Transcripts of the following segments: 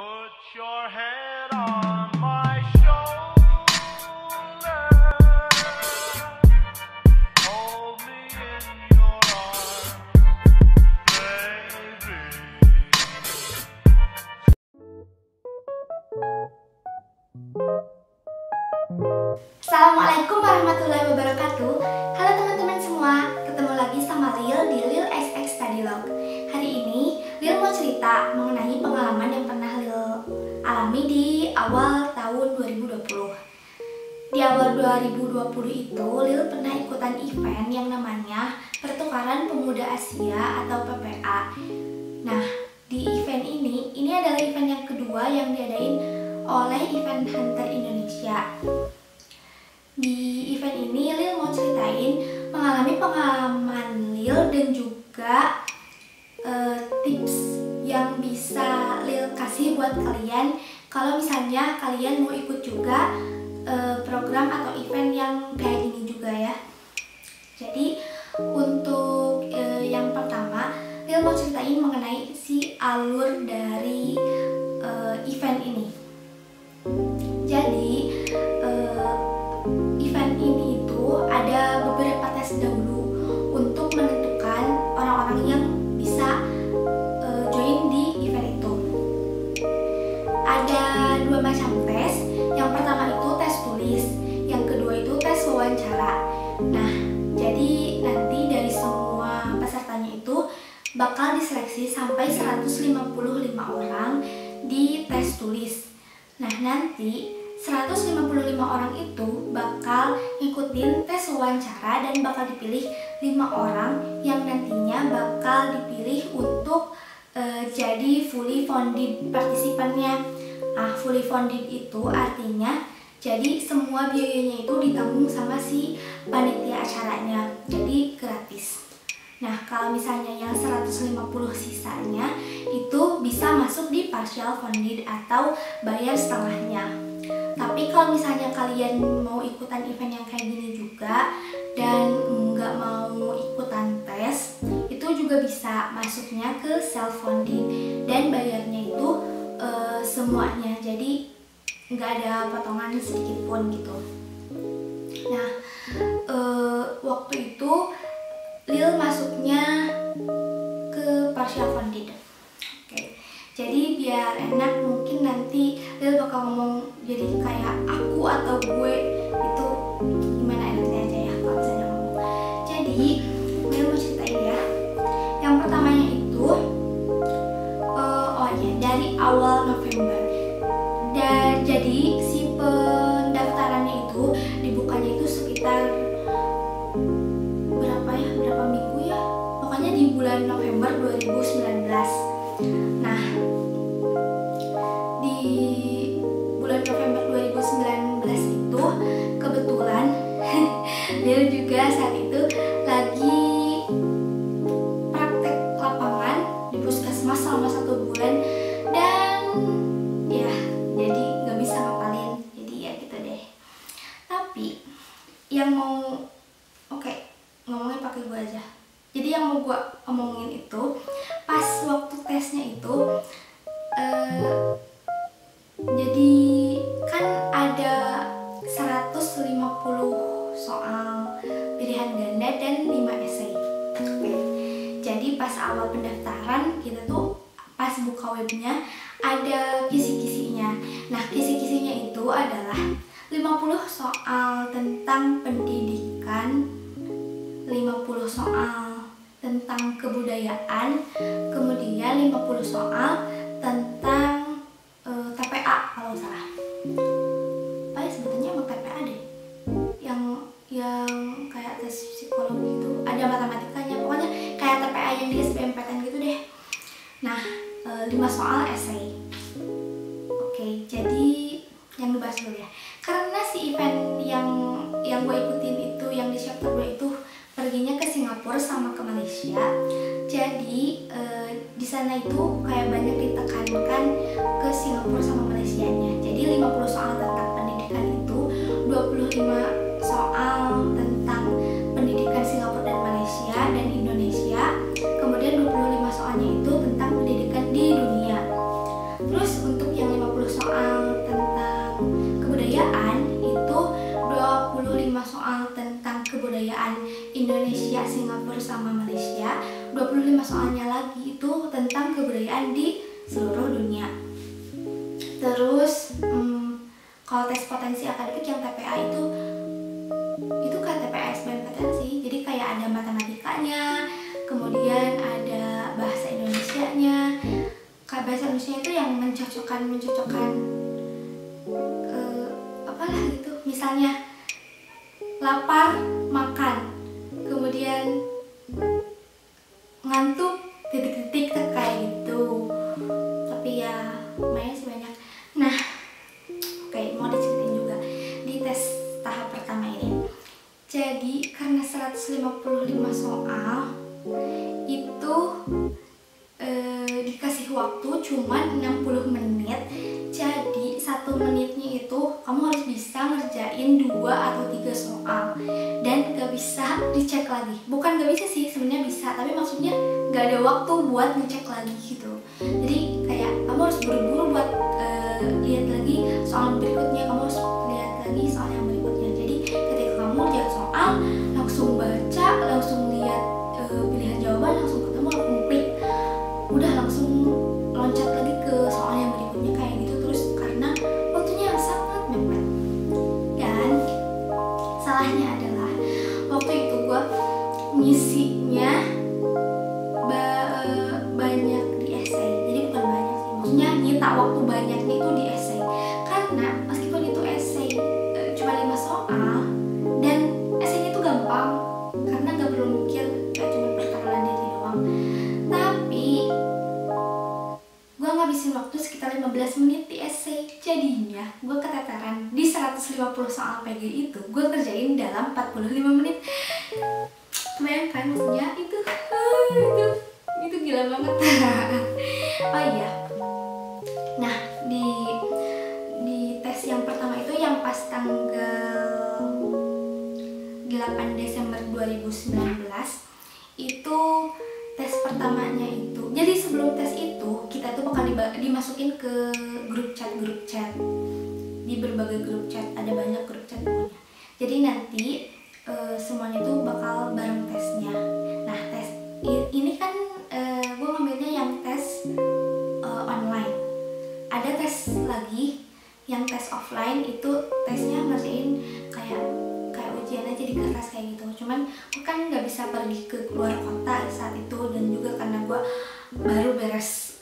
Put your head on my shoulder, hold me in your arms, baby. Assalamualaikum warahmatullahi wabarakatuh. Halo teman-teman semua, ketemu lagi sama Lil di Lil XX Study Log. Hari ini Lil mau cerita mengenai pengalaman yang pernah Lil alami di awal tahun 2020. Di awal 2020 itu Lil pernah ikutan event yang namanya Pertukaran Pemuda Asia atau PPA. Nah, di event ini adalah event yang kedua yang diadain oleh Event Hunter Indonesia. Di event ini Lil mau ceritain mengalami pengalaman Lil dan juga tips yang bisa Lil kasih buat kalian kalau misalnya kalian mau ikut juga program atau event yang kayak gini juga ya. Jadi untuk yang pertama Lil mau ceritain mengenai si alur dari event ini. Jadi event ini itu ada beberapa tes dahulu untuk menentukan orang-orang yang bisa join di event itu. Ada dua macam tes. Yang pertama itu tes tulis, yang kedua itu tes wawancara. Nah, jadi nanti dari semua pesertanya itu bakal diseleksi sampai 155 orang di tes tulis. Nah, nanti 155 orang itu bakal ngikutin tes wawancara dan bakal dipilih 5 orang yang nantinya bakal dipilih untuk jadi fully funded partisipannya. Nah, fully funded itu artinya jadi semua biayanya itu ditanggung sama si panitia acaranya, jadi gratis. Nah, kalau misalnya yang 150 sisanya itu bisa masuk di partial funded atau bayar setengahnya. Tapi kalau misalnya kalian mau ikutan event yang kayak gini juga dan nggak mau ikutan tes, itu juga bisa masuknya ke self funded dan bayarnya itu semuanya, jadi nggak ada potongan sedikit pun gitu. Nah, waktu itu Lil masuknya ke partial funded. Oke. Jadi biar enak mungkin nanti Lil bakal ngomong jadi kayak aku atau gue, itu gimana enaknya aja ya kalau misalnya ngomong. Jadi Lil mau ceritain ya. Yang pertamanya itu dari awal November. Dan jadi si pendaftarannya itu dibukanya itu sekitar berapa minggu ya? Pokoknya di bulan November 2019. Nah, di bulan November 2019 itu kebetulan Lil juga saat itu lagi praktek lapangan di puskesmas selama 1 bulan dan ya jadi nggak bisa ngapalin, jadi ya gitu deh. Tapi yang mau ngomongin pakai gue aja. Jadi yang mau gue omongin itu pas waktu tesnya itu jadi kan ada 150 soal pilihan ganda dan 5 esai. Oke. Jadi pas awal pendaftaran kita tuh pas buka webnya ada kisi-kisinya. Nah, kisi-kisinya itu adalah 50 soal tentang pendidikan, 50 soal tentang kebudayaan, kemudian 50 soal tentang TPA kalau salah. Apa ya sebutannya emang TPA deh. Yang kayak tes psikologi itu ada matematikanya, pokoknya kayak TPA yang di SBMPTN gitu deh. Nah, 5 soal esai. Oke, jadi yang dibahas dulu ya. Karena si event yang gue ikutin itu yang di chapter 2 itu perginya ke Singapura sama ke Malaysia. Jadi di sana itu kayak banyak untuk yang 50 soal tentang kebudayaan itu 25 soal tentang kebudayaan Indonesia, Singapura sama Malaysia, 25 soalnya lagi itu tentang kebudayaan di seluruh dunia. Terus kalau tes potensi akademik yang TPA itu kayak TPA SBMPTN sih. Jadi kayak ada matematikanya, kemudian ada bahasa Indonesianya. Kayak bahasa Indonesia itu yang mencocokkan apalah gitu. Misalnya lapar makan, kemudian ngantuk titik-titik kayak gitu. Tapi ya lumayan sih banyak. Nah, oke, mau diceritain juga di tes tahap pertama ini. Jadi karena 155 soal itu dikasih waktu cuman 60 menit. Jadi 1 menitnya itu kamu harus bisa ngerjain 2 atau 3 soal dan gak bisa dicek lagi. Bukan gak bisa sih, sebenarnya bisa, tapi maksudnya gak ada waktu buat ngecek lagi gitu. Jadi kayak kamu harus buru-buru buat lihat lagi soal berikutnya, kamu harus lihat lagi soal yang berikutnya. Jadi ketika kamu lihat soal, langsung baca, langsung lihat pilihan jawaban, langsung ketemu, langsung klik, udah langsung loncat lagi ke soal yang berikutnya kayak gitu terus, karena waktunya sangat mepet. Dan salahnya adalah waktu itu gue ngisinya banyak di essay. Jadi bukan banyak sih, maksudnya nyita waktu banyaknya itu di essay, karena meskipun itu essay cuma 5 soal dan essaynya itu gampang karena gak perlu mikir, kayak cuma perkenalan diri doang. Tapi gue ngabisin waktu sekitar 15 menit di essay. Jadinya gue keteteran di 150 soal PG itu gue kerjain dalam 45 menit. Bayangkan maksudnya itu gila banget. Oh iya, nah di tes yang pertama itu yang pas tanggal 8 Desember 2019 itu tes pertamanya itu. Jadi sebelum tes itu kita tuh bakal dimasukin ke grup chat di berbagai grup chat, ada banyak grup chat pokoknya. Jadi nanti semuanya tuh bakal bareng tesnya. Nah tes ini kan gue ngambilnya yang tes online. Ada tes lagi yang tes offline, itu tesnya ngerjain kayak ujian aja di kertas kayak gitu. Cuman gue kan nggak bisa pergi ke luar kota saat itu, dan juga karena gue baru beres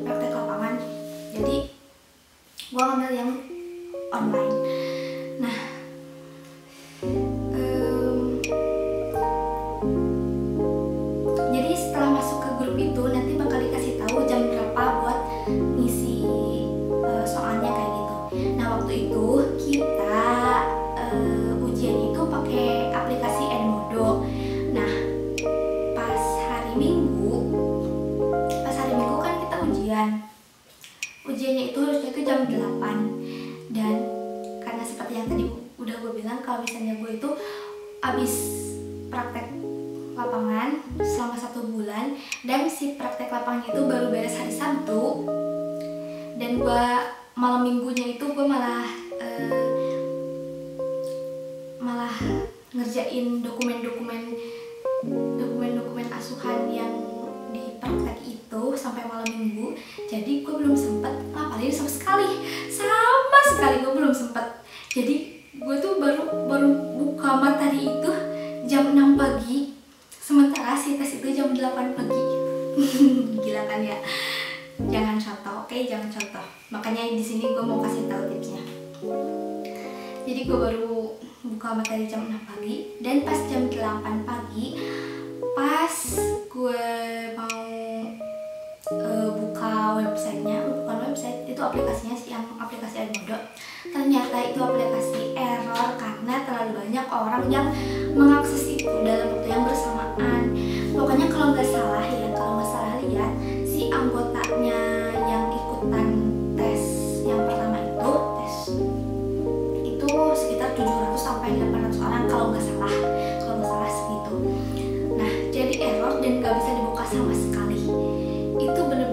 praktek lapangan, jadi gue ngambil yang online. Nah jadi setelah masuk ke grup itu nanti bakal dikasih tahu jam berapa buat ngisi soalnya kayak gitu. Nah waktu itu kita ujian itu pakai aplikasi Edmodo. Nah pas hari Minggu kan kita ujiannya itu harusnya itu jam 8. Dan karena seperti yang tadi udah gue bilang, kalau misalnya gue itu abis praktek lapangan selama 1 bulan, dan si praktek lapangan itu baru beres hari Sabtu, dan gue malam minggunya itu gue malah ngerjain dokumen asuhan yang di praktek itu sampai malam minggu. Jadi gue belum sempet ngapalin sama sekali gue belum sempet. Jadi gue tuh baru buka materi itu jam 6 pagi, sementara si tes itu jam 8 pagi. Gila kan ya? Jangan contoh, oke? Jangan contoh. Makanya di sini gue mau kasih tahu tipsnya. Jadi gue baru buka materi jam 6 pagi, dan pas jam 8 pagi pas gue mau buka websitenya, bukan website, itu aplikasinya sih, yang aplikasi Edmodo. Ternyata itu aplikasi error karena terlalu banyak orang yang mengakses itu dalam waktu yang bersamaan. Pokoknya kalau nggak salah lihat si anggotanya yang ikutan tes yang pertama itu sekitar 700 sampai 800 orang kalau nggak salah segitu. Nah jadi error dan nggak bisa dibuka sama sekali. Itu bener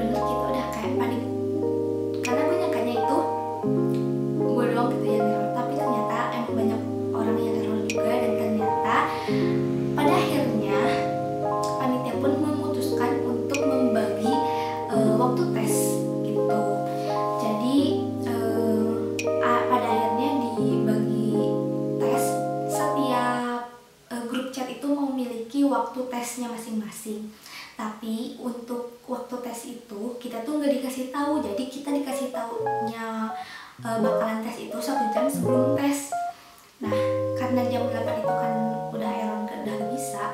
itu kita tuh nggak dikasih tahu, jadi kita dikasih taunya bakalan tes itu 1 jam sebelum tes. Nah karena jam 8 itu kan udah Aaron udah bisa,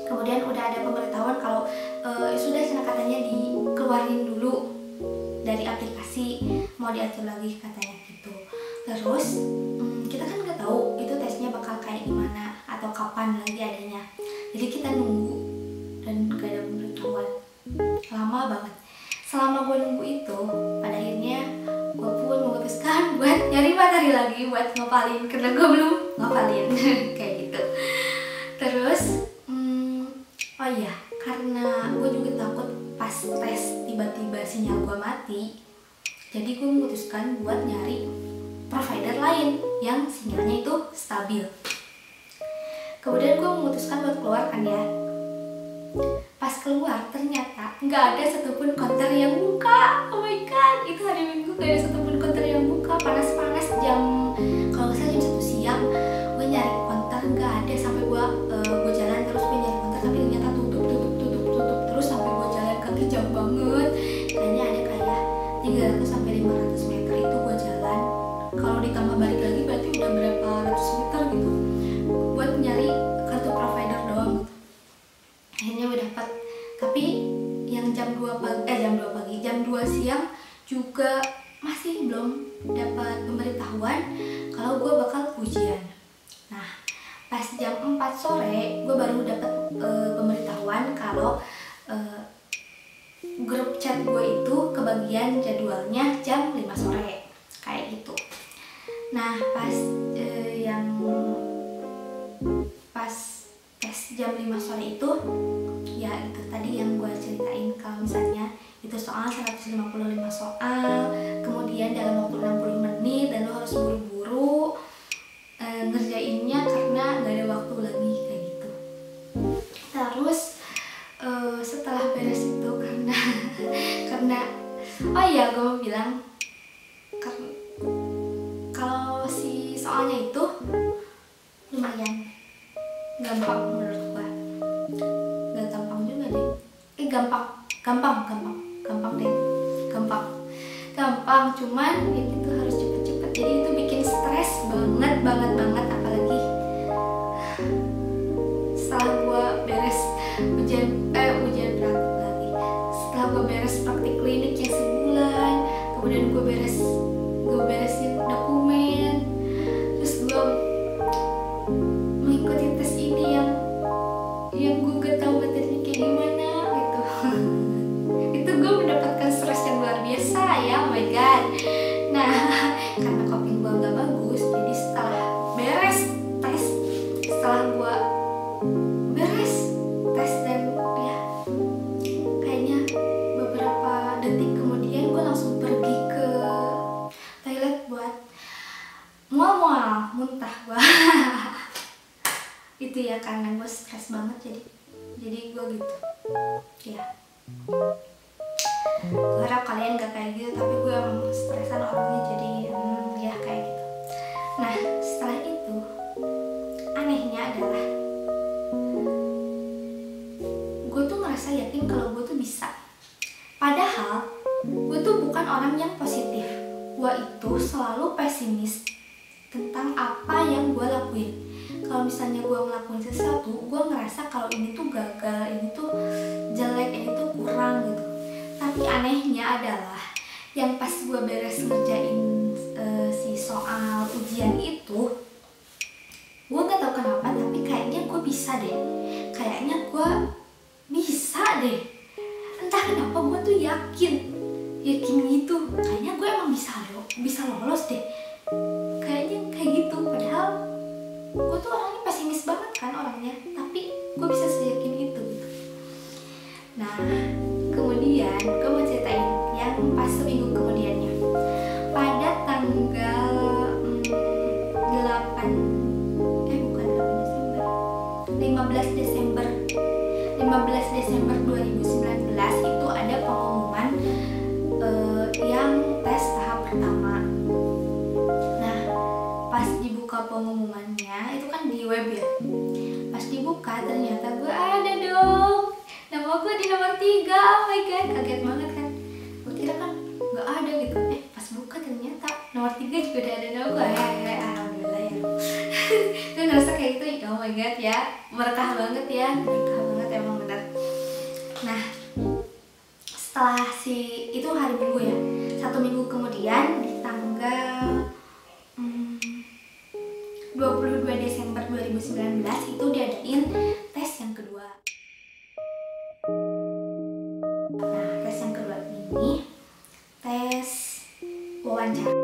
kemudian udah ada pemberitahuan kalau sudah sana katanya dikeluarin dulu dari aplikasi, mau diatur lagi katanya gitu. Terus kita kan nggak tahu itu tesnya bakal kayak gimana atau kapan lagi adanya, jadi kita nunggu dan gak ada pemberitahuan, lama banget. Selama gue nunggu itu, pada akhirnya gue pun memutuskan buat nyari materi lagi buat ngapalin, karena gue belum ngapalin kayak gitu. Terus oh iya, karena gue juga takut pas tes tiba-tiba sinyal gue mati, jadi gue memutuskan buat nyari provider lain yang sinyalnya itu stabil. Kemudian gue memutuskan buat keluar kan ya. Pas keluar ternyata nggak ada satupun konter yang buka. Oh my god, itu hari Minggu gak ada satupun konter yang buka. Panas-panas jam, kalau nggak salah jam 1 siang, gue nyari konter nggak ada. Sampai gue jalan terus gue nyari konter, tapi ternyata tutup terus. Sampai gue jalan kaki jauh banget, kayaknya ada kayak 300 sampai 500 meter itu gue jalan. Kalau ditambah balik lagi berarti udah berapa ratus meter gitu buat nyari kartu provider doang. Akhirnya gue dapat, tapi yang jam 2 siang juga masih belum dapat pemberitahuan kalau gue bakal ujian. Nah pas jam 4 sore gue baru dapat pemberitahuan kalau grup chat gue itu kebagian jadwalnya jam 5 sore kayak gitu. Nah pas tes jam 5 sore itu ya itu tadi yang gue ceritain, kalau misalnya itu soal 155 soal, kemudian dalam waktu 60 menit dan lo harus buru-buru ngerjainnya karena gak ada waktu lagi kayak gitu. Terus setelah beres itu karena oh iya gue mau bilang kalau si soalnya itu lumayan gampang menurut gue. Gak gampang juga deh, gampang cuman ya gitu harus cepet-cepet, jadi itu bikin stres banget apalagi setelah gue beres ujian praktik lagi, setelah gue beres praktik klinik yang sebulan, kemudian gue beresin dokumen, terus gue mengikuti tes ini yang gue gak tahu materinya kayak gimana gitu. Itu gue mendapatkan stres yang luar biasa ya, oh my god. Nah karena coping gue gak bagus, jadi setelah gue beres tes dan ya kayaknya beberapa detik kemudian gue langsung pergi ke toilet buat muntah gue. Itu ya karena gue stres banget, jadi gue gitu ya. Gue harap kalian gak kayak gitu, tapi gue emang stresan orangnya, jadi ya kayak gitu. Nah setelah itu anehnya adalah gue tuh ngerasa yakin kalau gue tuh bisa, padahal gue tuh bukan orang yang positif. Gue itu selalu pesimis tentang apa yang gue lakuin. Kalau misalnya gue ngelakuin sesuatu, gue ngerasa kalau ini tuh gagal, ini tuh jelek, ini tuh kurang gitu. Tapi anehnya adalah yang pas gue beres ngerjain si soal ujian itu, gue gak tahu kenapa tapi kayaknya gue bisa deh. Entah kenapa gue tuh yakin gitu. Kayaknya gue emang bisa lolos deh. Kayaknya kayak gitu. Padahal gue tuh orangnya pesimis banget kan orangnya, tapi gue bisa seyakin itu gitu. Nah kemudian gue mau ceritain yang pas seminggu kemudiannya, pada tanggal 15 Desember 2019 itu ada pengumuman yang tes tahap pertama. Nah pas dibuka pengumumannya itu kan di web ya, pas dibuka ternyata gue ada dong, nama gue di nomor 3. Oh my god, god ya, berkah banget ya, berkah banget emang bener. Nah, setelah itu hari Minggu ya, 1 minggu kemudian di tanggal 22 Desember 2019 itu diadain tes yang kedua. Nah, tes yang kedua ini tes wawancara.